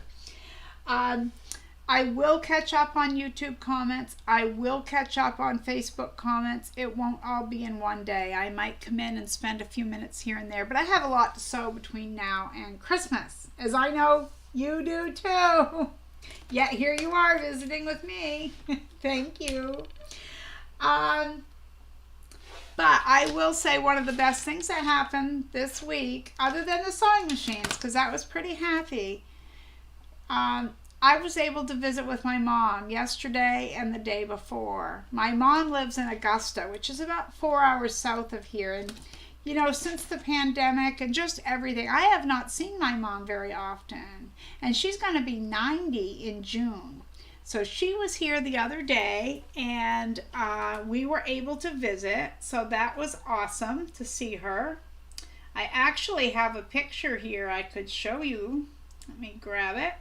I will catch up on YouTube comments. I will catch up on Facebook comments. It won't all be in one day. I might come in and spend a few minutes here and there, but I have a lot to sew between now and Christmas, as I know you do too. Yet here you are visiting with me. Thank you. But I will say one of the best things that happened this week, other than the sewing machines, because that was pretty happy, I was able to visit with my mom yesterday and the day before. My mom lives in Augusta, which is about 4 hours south of here. And, you know, since the pandemic and just everything, I have not seen my mom very often. And she's going to be 90 in June. So she was here the other day, and we were able to visit. So that was awesome to see her. I actually have a picture here I could show you. Let me grab it.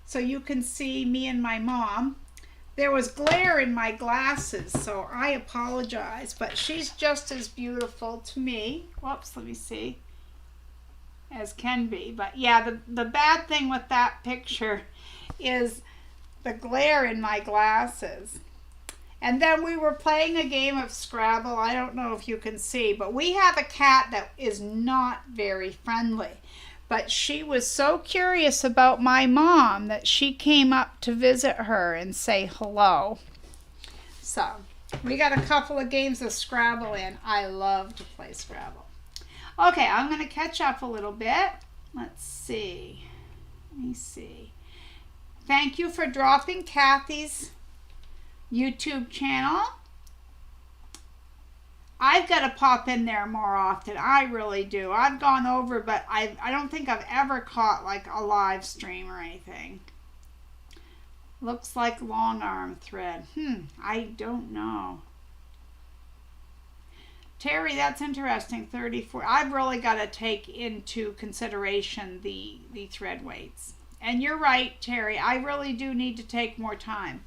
So you can see me and my mom. There was glare in my glasses, so I apologize, but she's just as beautiful to me. Whoops, let me see. As can be. But yeah, the bad thing with that picture is the glare in my glasses. And then we were playing a game of Scrabble. I don't know if you can see, but we have a cat that is not very friendly. But she was so curious about my mom that she came up to visit her and say hello. So, we got a couple of games of Scrabble in. I love to play Scrabble. Okay, I'm going to catch up a little bit. Let's see. Let me see. Thank you for dropping Kathy's YouTube channel. I've got to pop in there more often. I really do. I've gone over, but I don't think I've ever caught like a live stream or anything. Looks like long arm thread. I don't know. Terry, that's interesting. 34. I've really got to take into consideration the thread weights. And you're right, Terry. I really do need to take more time.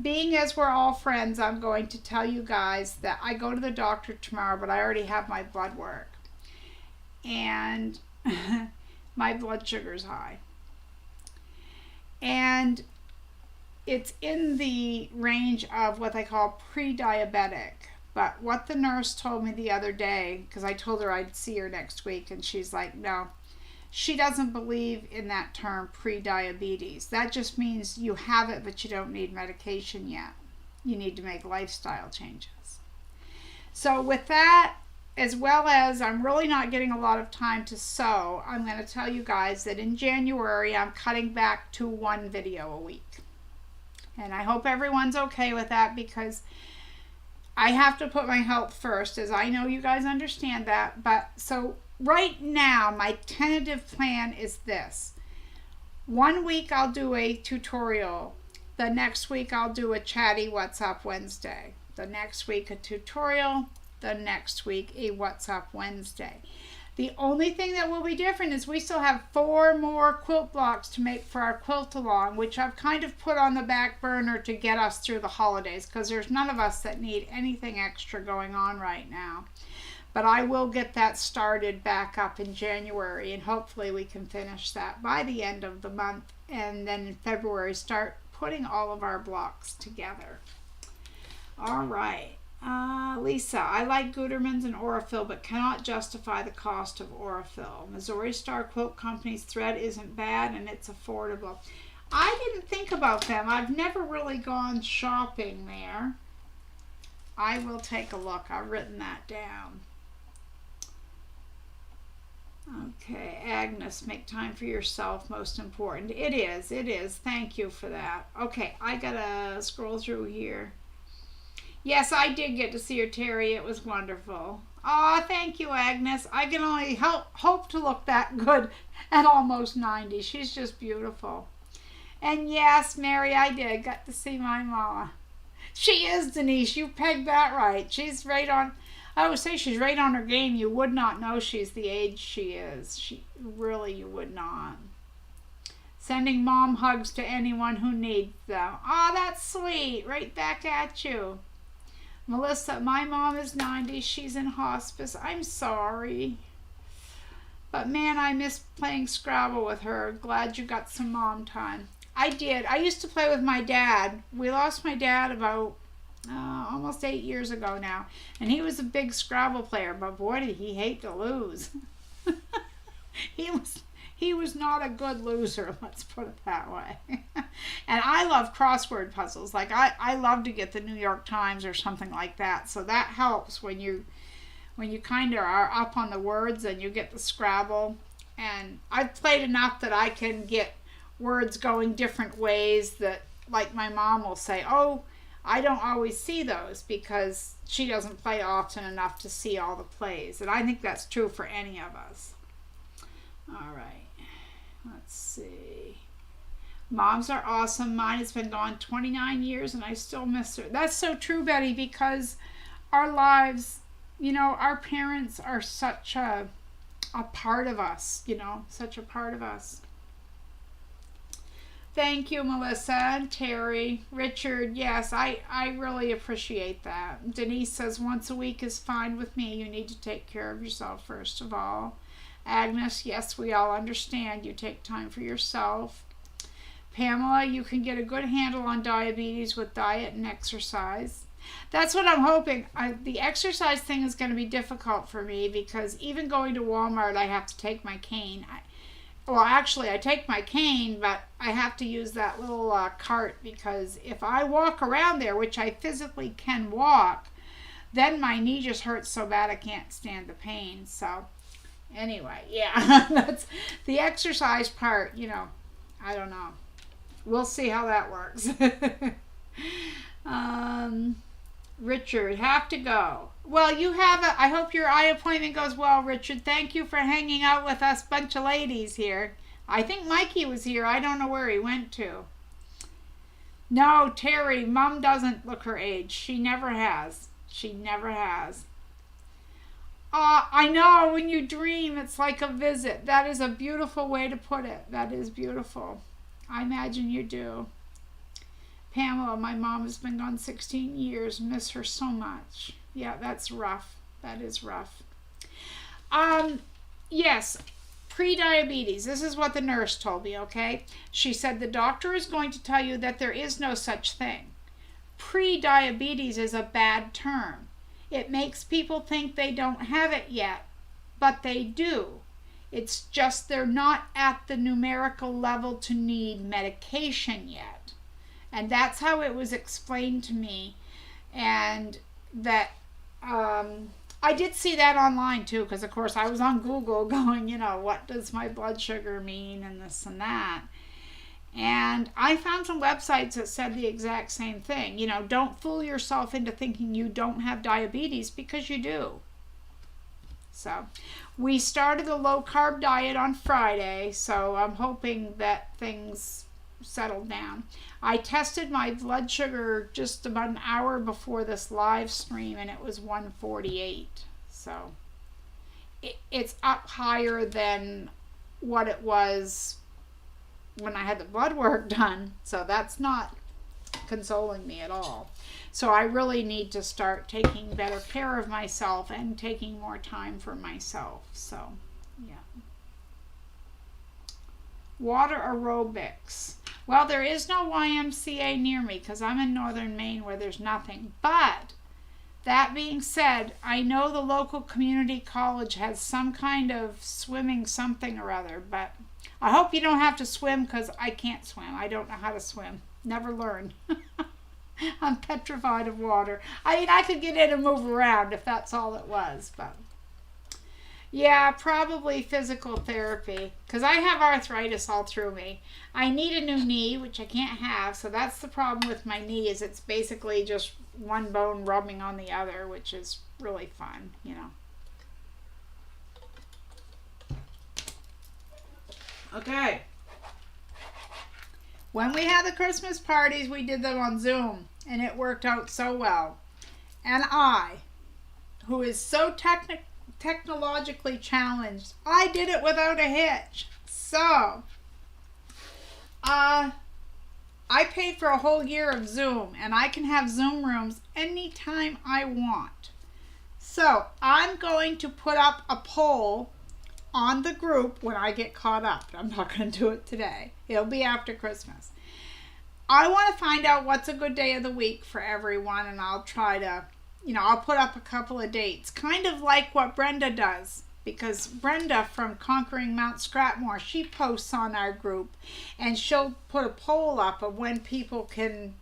Being as we're all friends, I'm going to tell you guys that I go to the doctor tomorrow, but I already have my blood work. And my blood sugar's high. And it's in the range of what they call pre-diabetic. But what the nurse told me the other day, because I told her I'd see her next week, and she's like, no. She doesn't believe in that term pre-diabetes. That just means you have it, but you don't need medication yet. You need to make lifestyle changes. So with that, as well as I'm really not getting a lot of time to sew, I'm going to tell you guys that in January, I'm cutting back to 1 video a week. And I hope everyone's okay with that, because I have to put my health first, as I know you guys understand that. But so right now, my tentative plan is this. 1 week I'll do a tutorial. The next week I'll do a chatty What's Up Wednesday. The next week a tutorial. The next week a What's Up Wednesday. The only thing that will be different is we still have 4 more quilt blocks to make for our quilt along, which I've kind of put on the back burner to get us through the holidays, because there's none of us that need anything extra going on right now. But I will get that started back up in January, and hopefully we can finish that by the end of the month, and then in February start putting all of our blocks together. All right. Lisa, I like Guterman's and Aurifil, but cannot justify the cost of Aurifil. Missouri Star Quilt Company's thread isn't bad and it's affordable. I didn't think about them. I've never really gone shopping there. I will take a look. I've written that down. Okay, Agnes, make time for yourself, most important. It is, it is. Thank you for that. Okay, I gotta scroll through here. Yes, I did get to see her, Terry. It was wonderful. Aw, thank you, Agnes. I can only hope to look that good at almost 90. She's just beautiful. And yes, Mary, I did. Got to see my mama. She is, Denise. You pegged that right. She's right on. I would say she's right on her game. You would not know she's the age she is. Really, you would not. Sending mom hugs to anyone who needs them. Aw, that's sweet. Right back at you. Melissa, my mom is 90. She's in hospice. I'm sorry. But man, I miss playing Scrabble with her. Glad you got some mom time. I did. I used to play with my dad. We lost my dad about almost 8 years ago now. And he was a big Scrabble player. But boy, did he hate to lose. He was not a good loser, let's put it that way. And I love crossword puzzles. Like I love to get the New York Times or something like that. So that helps when you kind of are up on the words and you get the Scrabble. And I've played enough that I can get words going different ways that, like my mom will say, oh, I don't always see those because she doesn't play often enough to see all the plays. And I think that's true for any of us. All right. Let's see. Moms are awesome. Mine has been gone 29 years and I still miss her. That's so true, Betty, because our lives, our parents are such a part of us, such a part of us. Thank you, Melissa and Terry. Richard, yes, I really appreciate that. Denise says once a week is fine with me. You need to take care of yourself first of all. Agnes, yes, we all understand. You take time for yourself. Pamela, you can get a good handle on diabetes with diet and exercise. That's what I'm hoping. The exercise thing is going to be difficult for me because even going to Walmart, I have to take my cane. I take my cane, but I have to use that little cart because if I walk around there, which I physically can walk, then my knee just hurts so bad I can't stand the pain. So anyway, yeah, that's the exercise part, I don't know. We'll see how that works. Richard, have to go. Well, I hope your eye appointment goes well, Richard. Thank you for hanging out with us bunch of ladies here. I think Mikey was here. I don't know where he went to. No, Terry, Mom doesn't look her age. She never has. She never has. I know, when you dream, it's like a visit. That is a beautiful way to put it. That is beautiful. I imagine you do. Pamela, my mom has been gone 16 years. Miss her so much. Yeah, that's rough. That is rough. Yes, pre-diabetes. This is what the nurse told me, okay? She said the doctor is going to tell you that there is no such thing. Pre-diabetes is a bad term. It makes people think they don't have it yet, but they do. It's just they're not at the numerical level to need medication yet. And that's how it was explained to me. And that I did see that online too, because of course I was on Google going, what does my blood sugar mean and this and that. And I found some websites that said the exact same thing. Don't fool yourself into thinking you don't have diabetes because you do. So we started a low carb diet on Friday, so I'm hoping that things settle down. I tested my blood sugar just about an hour before this live stream and it was 148. So it's up higher than what it was when I had the blood work done. So that's not consoling me at all. So I really need to start taking better care of myself and taking more time for myself. So, yeah. Water aerobics. Well, there is no YMCA near me because I'm in northern Maine where there's nothing. But that being said, I know the local community college has some kind of swimming something or other. But I hope you don't have to swim because I can't swim. I don't know how to swim. Never learned. I'm petrified of water. I mean, I could get in and move around if that's all it was, but yeah, probably physical therapy because I have arthritis all through me. I need a new knee, which I can't have, so that's the problem with my knee is it's basically just one bone rubbing on the other, which is really fun, you know. Okay. When we had the Christmas parties, we did them on Zoom, and it worked out so well. And I, who is so technologically challenged, I did it without a hitch. So, I paid for a whole year of Zoom, and I can have Zoom rooms anytime I want. So, I'm going to put up a poll on the group when I get caught up. I'm not going to do it today. It'll be after Christmas. I want to find out what's a good day of the week for everyone, and I'll try to, I'll put up a couple of dates, kind of like what Brenda does, because Brenda from Conquering Mount Scratmore, she posts on our group, and she'll put a poll up of when people can,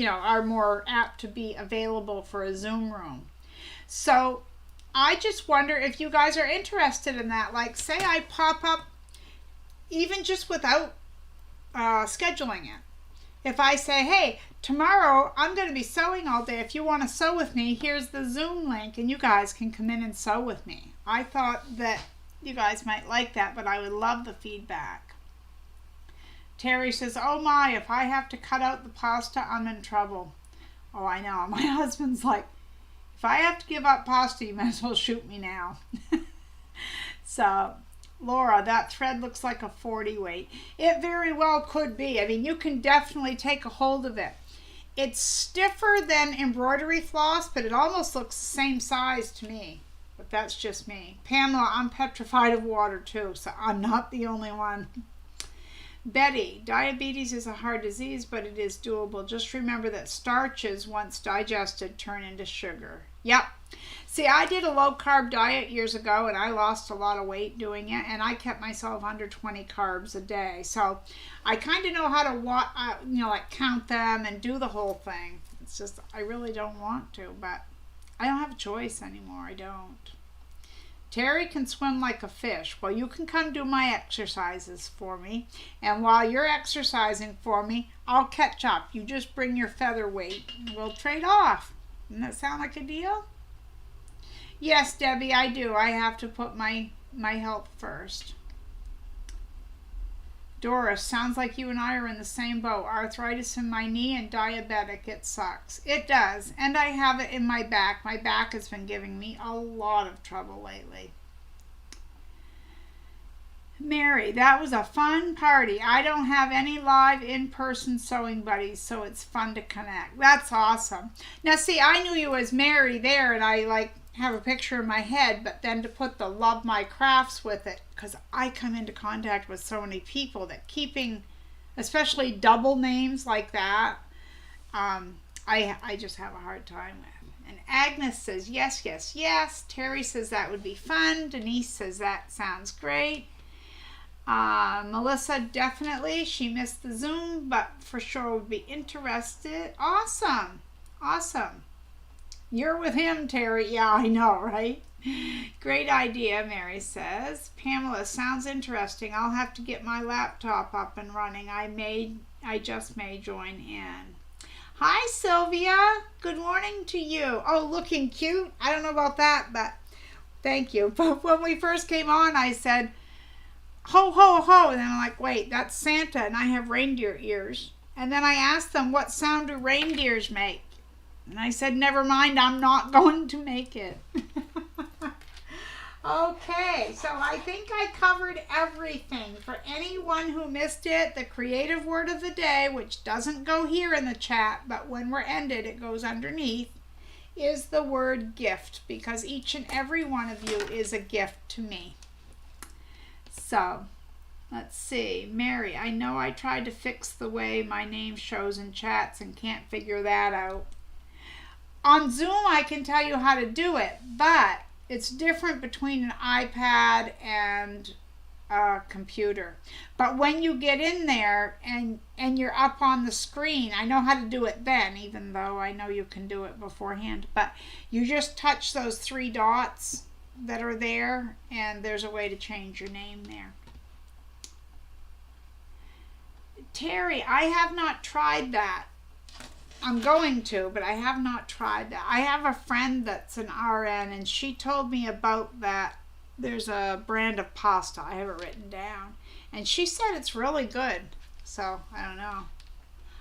are more apt to be available for a Zoom room. So I just wonder if you guys are interested in that. Like, say I pop up even just without scheduling it. If I say, hey, tomorrow I'm going to be sewing all day. If you want to sew with me, here's the Zoom link, and you guys can come in and sew with me. I thought that you guys might like that, but I would love the feedback. Terry says, oh my, if I have to cut out the pasta, I'm in trouble. Oh, I know. My husband's like, if I have to give up pasta, you might as well shoot me now. So, Laura, that thread looks like a 40 weight. It very well could be. I mean, you can definitely take a hold of it. It's stiffer than embroidery floss, but it almost looks the same size to me. But that's just me. Pamela, I'm petrified of water too, so I'm not the only one. Betty, diabetes is a hard disease, but it is doable. Just remember that starches, once digested, turn into sugar. Yep. See, I did a low-carb diet years ago, and I lost a lot of weight doing it, and I kept myself under 20 carbs a day. So I kind of know how to, count them and do the whole thing. It's just I really don't want to, but I don't have a choice anymore. I don't. Terry can swim like a fish. Well, you can come do my exercises for me. And while you're exercising for me, I'll catch up. You just bring your featherweight and we'll trade off. Doesn't that sound like a deal? Yes, Debbie, I do. I have to put my health first. Doris, sounds like you and I are in the same boat. Arthritis in my knee and diabetic. It sucks. It does. And I have it in my back. My back has been giving me a lot of trouble lately. Mary, that was a fun party. I don't have any live in-person sewing buddies, so it's fun to connect. That's awesome. Now, see, I knew you as Mary there, and I have a picture in my head, but then to put the love my crafts with it, because I come into contact with so many people that keeping, especially double names like that, I just have a hard time with. And Agnes says, yes, yes, yes. Terry says that would be fun. Denise says that sounds great. Melissa, definitely. She missed the Zoom, but for sure would be interested. Awesome. Awesome. You're with him, Terry. Yeah, I know, right? Great idea, Mary says. Pamela, sounds interesting. I'll have to get my laptop up and running. I just may join in. Hi, Sylvia. Good morning to you. Oh, looking cute. I don't know about that, but thank you. But when we first came on, I said, ho, ho, ho. And then I'm like, wait, that's Santa, and I have reindeer ears. And then I asked them, what sound do reindeers make? And I said, never mind, I'm not going to make it. Okay, so I think I covered everything. For anyone who missed it, the creative word of the day, which doesn't go here in the chat, but when we're ended, it goes underneath, is the word gift, because each and every one of you is a gift to me. So, let's see. Mary, I know I tried to fix the way my name shows in chats and can't figure that out. On Zoom, I can tell you how to do it, but it's different between an iPad and a computer. But when you get in there and you're up on the screen, I know how to do it then, even though I know you can do it beforehand. But you just touch those 3 dots that are there, and there's a way to change your name there. Terry, I have not tried that. I'm going to, but I have not tried that. I have a friend that's an RN, and she told me about that. There's a brand of pasta. I have it written down. And she said it's really good. So, I don't know.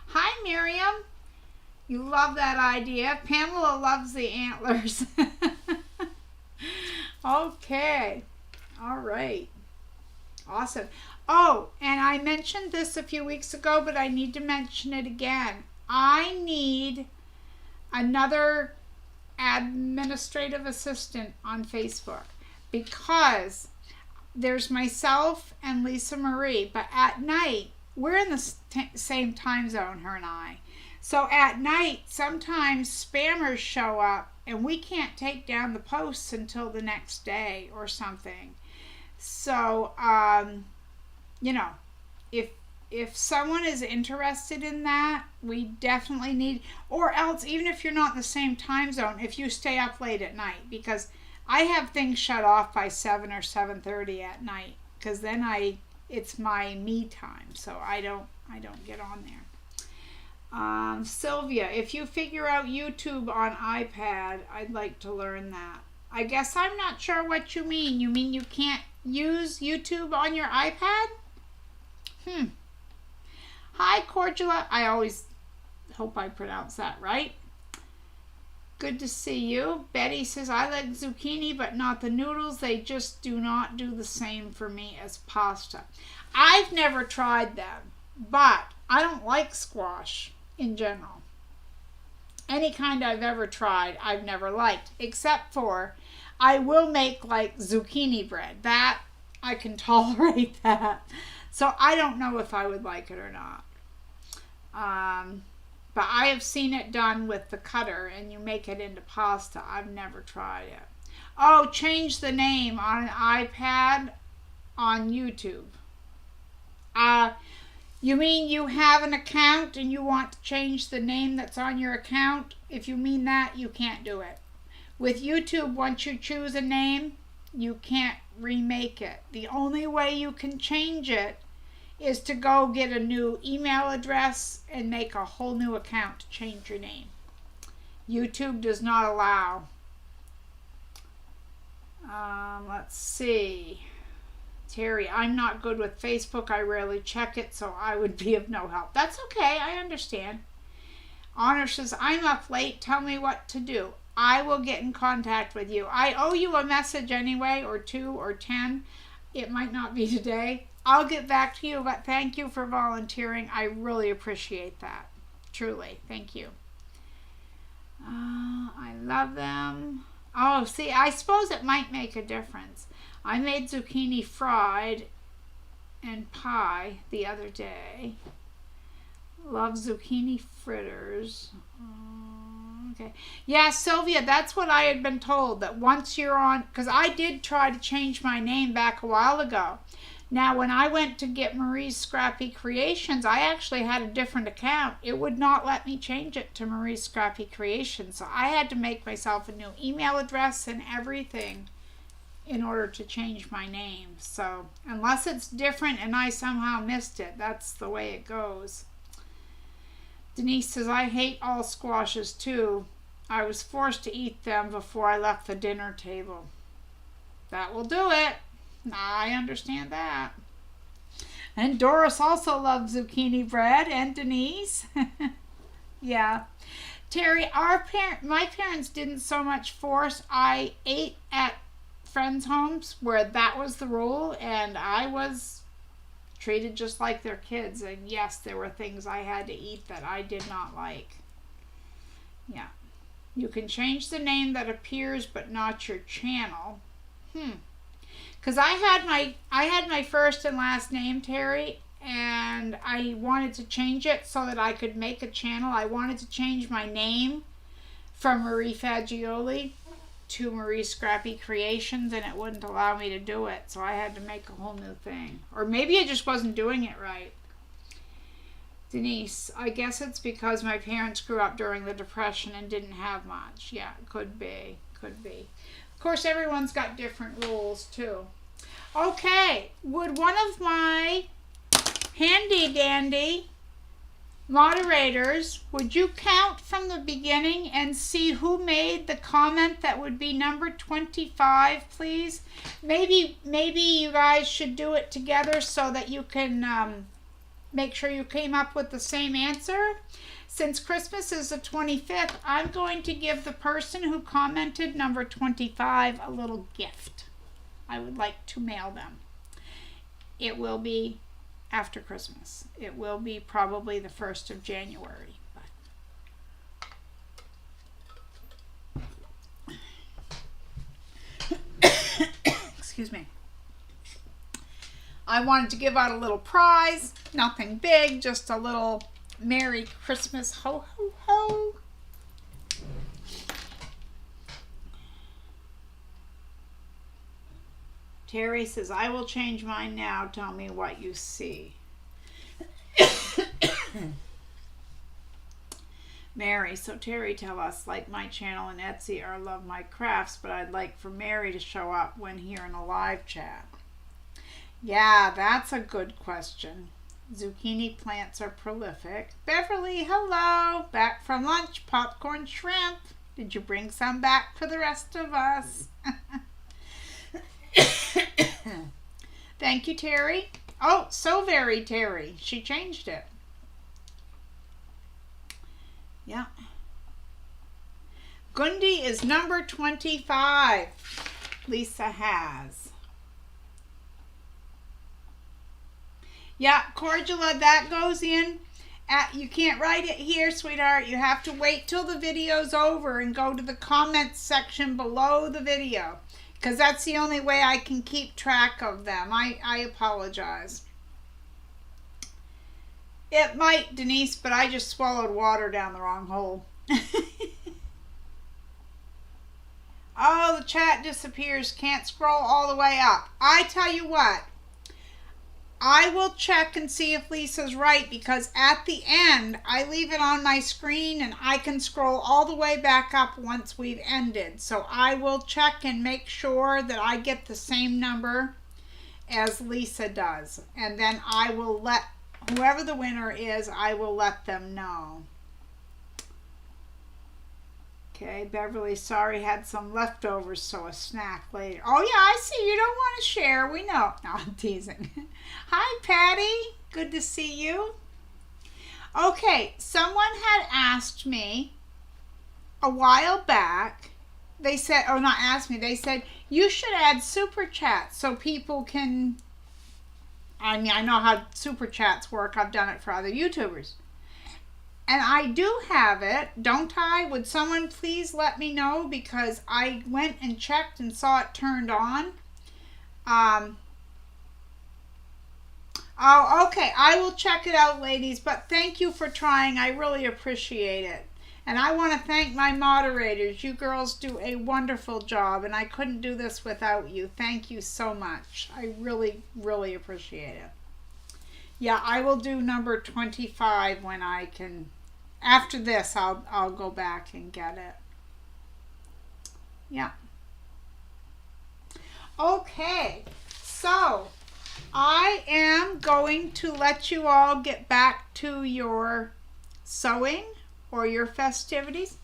Hi, Miriam. You love that idea. Pamela loves the antlers. Okay. All right. Awesome. Oh, and I mentioned this a few weeks ago, but I need to mention it again. I need another administrative assistant on Facebook, because there's myself and Lisa Marie, but at night, we're in the same time zone, her and I. So at night, sometimes spammers show up and we can't take down the posts until the next day or something. So, you know, if someone is interested in that, we definitely need, or else even if you're not in the same time zone, if you stay up late at night, because I have things shut off by 7 or 7:30 at night, because then it's my me time, so I don't get on there. Sylvia, if you figure out YouTube on iPad, I'd like to learn that. I guess I'm not sure what you mean. You mean you can't use YouTube on your iPad? Hi, Cordula. I always hope I pronounce that right. Good to see you. Betty says, I like zucchini, but not the noodles. They just do not do the same for me as pasta. I've never tried them, but I don't like squash in general. Any kind I've ever tried, I've never liked, except for I will make like zucchini bread. That, I can tolerate that. So I don't know if I would like it or not. But I have seen it done with the cutter and you make it into pasta. I've never tried it. Oh, change the name on an iPad on YouTube. You mean you have an account and you want to change the name that's on your account? If you mean that, you can't do it. With YouTube, once you choose a name, you can't remake it. The only way you can change it is to go get a new email address and make a whole new account to change your name. YouTube does not allow. Let's see. Terry, I'm not good with Facebook. I rarely check it, so I would be of no help. That's okay. I understand. Honor says, I'm up late. Tell me what to do. I will get in contact with you. I owe you a message anyway, or 2 or 10. It might not be today. I'll get back to you, but thank you for volunteering. I really appreciate that. Truly. Thank you. I love them. Oh, see, I suppose it might make a difference. I made zucchini fried and pie the other day. Love zucchini fritters. Okay. Yeah, Sylvia, that's what I had been told, that once you're on, because I did try to change my name back a while ago. Now, when I went to get Marie's Scrappy Creations, I actually had a different account. It would not let me change it to Marie's Scrappy Creations, so I had to make myself a new email address and everything in order to change my name. So, unless it's different and I somehow missed it, that's the way it goes. Denise says, I hate all squashes too. I was forced to eat them before I left the dinner table. That will do it. I understand that. And Doris also loves zucchini bread, and Denise. Yeah. Terry, my parents didn't so much force. I ate at friends' homes where that was the rule, and I was treated just like their kids. And yes, there were things I had to eat that I did not like. Yeah. You can change the name that appears, but not your channel. Because I had my first and last name, Terry, and I wanted to change it so that I could make a channel. I wanted to change my name from Marie Fagioli to Marie Scrappy Creations, and it wouldn't allow me to do it, so I had to make a whole new thing. Or maybe I just wasn't doing it right. Denise, I guess it's because my parents grew up during the Depression and didn't have much. Yeah, could be. Could be. Of course, everyone's got different rules, too. Okay, would one of my handy-dandy moderators, would you count from the beginning and see who made the comment that would be number 25, please? Maybe you guys should do it together so that you can make sure you came up with the same answer. Since Christmas is the 25th, I'm going to give the person who commented number 25 a little gift. I would like to mail them. It will be after Christmas. It will be probably the 1st of January. Excuse me. I wanted to give out a little prize. Nothing big, just a little Merry Christmas, ho, ho, ho. Terry says, I will change mine now. Tell me what you see. Mary, so Terry, tell us, like my channel and Etsy are Love My Crafts, but I'd like for Mary to show up when here in a live chat. Yeah, that's a good question. Zucchini plants are prolific. Beverly, hello. Back from lunch, popcorn shrimp. Did you bring some back for the rest of us? Thank you, Terry. Oh, so very Terry. She changed it. Yeah. Gundi is number 25. Lisa has. Yeah, Cordula, that goes in. You can't write it here, sweetheart. You have to wait till the video's over and go to the comments section below the video, because that's the only way I can keep track of them. I apologize. It might, Denise, but I just swallowed water down the wrong hole. Oh, the chat disappears. Can't scroll all the way up. I tell you what. I will check and see if Lisa's right, because at the end, I leave it on my screen and I can scroll all the way back up once we've ended. So I will check and make sure that I get the same number as Lisa does. And then I will let whoever the winner is, I will let them know. Okay, Beverly, sorry, had some leftovers, so a snack later. Oh, yeah, I see. You don't want to share. We know. No, I'm teasing. Hi, Patty. Good to see you. Okay, someone had asked me a while back. They said, or not asked me, they said, you should add super chats so people can, I mean, I know how super chats work. I've done it for other YouTubers. And I do have it, don't I? Would someone please let me know? Because I went and checked and saw it turned on. Oh, okay. I will check it out, ladies. But thank you for trying. I really appreciate it. And I want to thank my moderators. You girls do a wonderful job. And I couldn't do this without you. Thank you so much. I really, really appreciate it. Yeah, I will do number 25 when I can. After this, I'll go back and get it. Yeah. Okay, so I am going to let you all get back to your sewing or your festivities.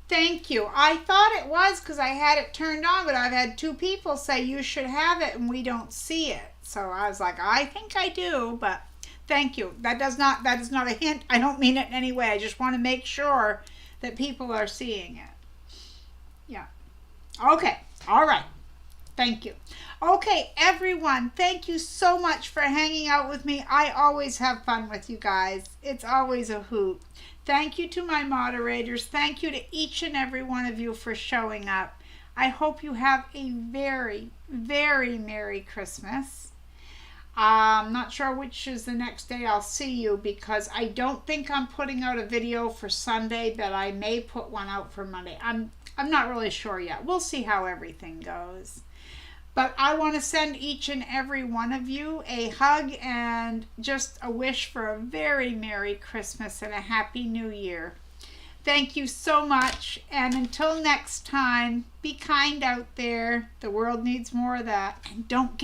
Thank you. I thought it was because I had it turned on, but I've had 2 people say you should have it and we don't see it. So I was like, I think I do, but thank you. That is not a hint. I don't mean it in any way. I just want to make sure that people are seeing it. Yeah. Okay. All right. Thank you. Okay, everyone, thank you so much for hanging out with me. I always have fun with you guys. It's always a hoot. Thank you to my moderators. Thank you to each and every one of you for showing up. I hope you have a very, very Merry Christmas. I'm not sure which is the next day I'll see you, because I don't think I'm putting out a video for Sunday, but I may put one out for Monday. I'm not really sure yet. We'll see how everything goes. But I want to send each and every one of you a hug and just a wish for a very Merry Christmas and a Happy New Year. Thank you so much. And until next time, be kind out there. The world needs more of that. And don't